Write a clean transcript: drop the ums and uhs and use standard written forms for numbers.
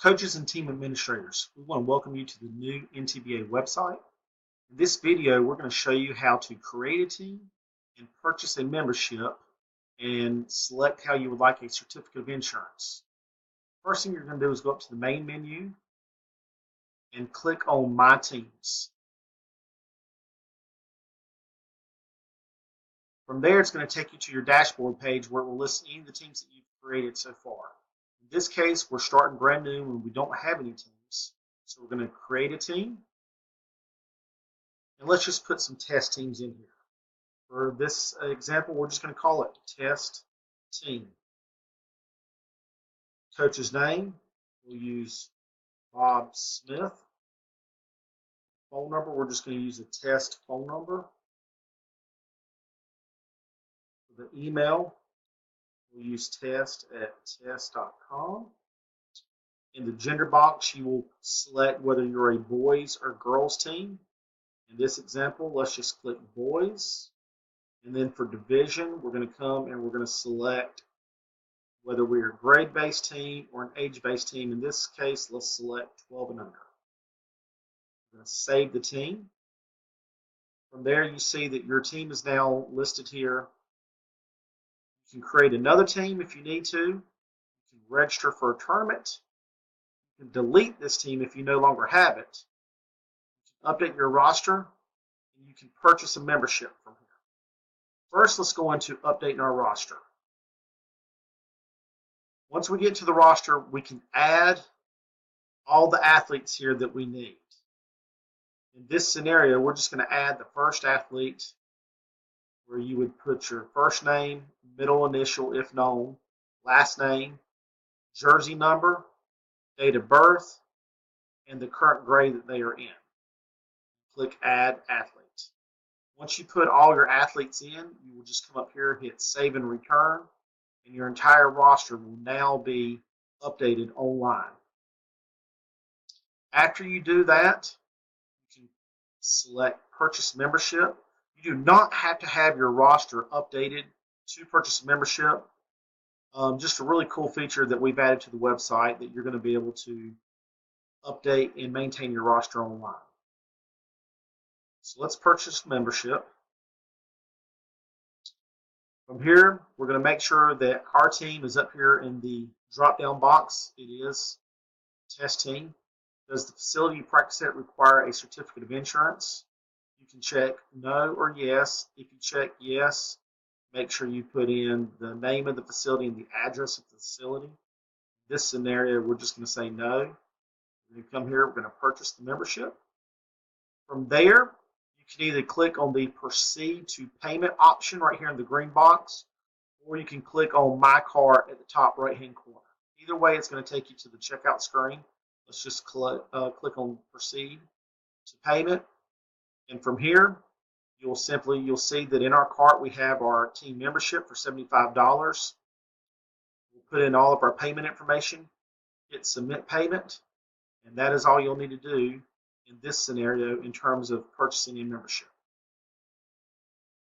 Coaches and team administrators, we want to welcome you to the new NTBA website. In this video, we're going to show you how to create a team and purchase a membership and select how you would like a certificate of insurance. First thing you're going to do is go up to the main menu and click on My Teams. From there, it's going to take you to your dashboard page where it will list any of the teams that you've created so far. In this case, we're starting brand new and we don't have any teams. So we're going to create a team. And let's just put some test teams in here. For this example, we're just going to call it Test Team. Coach's name, we'll use Bob Smith. Phone number, we're just going to use a test phone number. For the email, we'll use test@test.com. In the gender box, you will select whether you're a boys or girls team. In this example, let's just click boys. And then for division, we're going to come and we're going to select whether we're a grade-based team or an age-based team. In this case, let's select 12 and under. We're going to save the team. From there, you see that your team is now listed here. You can create another team if you need to. You can register for a tournament. You can delete this team if you no longer have it. You can update your roster, and you can purchase a membership from here. First, let's go into updating our roster. Once we get to the roster, we can add all the athletes here that we need. In this scenario, we're just going to add the first athlete, where you would put your first name, middle initial if known, last name, jersey number, date of birth, and the current grade that they are in. Click Add Athlete. Once you put all your athletes in, you will just come up here, hit Save and Return, and your entire roster will now be updated online. After you do that, you can select Purchase Membership. You do not have to have your roster updated to purchase a membership. Just a really cool feature that we've added to the website that you're going to be able to update and maintain your roster online. So let's purchase membership. From here, we're going to make sure that our team is up here in the drop-down box. It is Test Team. Does the facility you practice at require a certificate of insurance? You can check no or yes. If you check yes, make sure you put in the name of the facility and the address of the facility. In this scenario, we're just going to say no. We're going to come here, we're going to purchase the membership. From there, you can either click on the Proceed to Payment option right here in the green box, or you can click on My Cart at the top right-hand corner. Either way, it's going to take you to the checkout screen. Let's just click on Proceed to Payment. And from here, you'll see that in our cart we have our team membership for $75. We'll put in all of our payment information, hit Submit Payment, and that is all you'll need to do in this scenario in terms of purchasing a membership.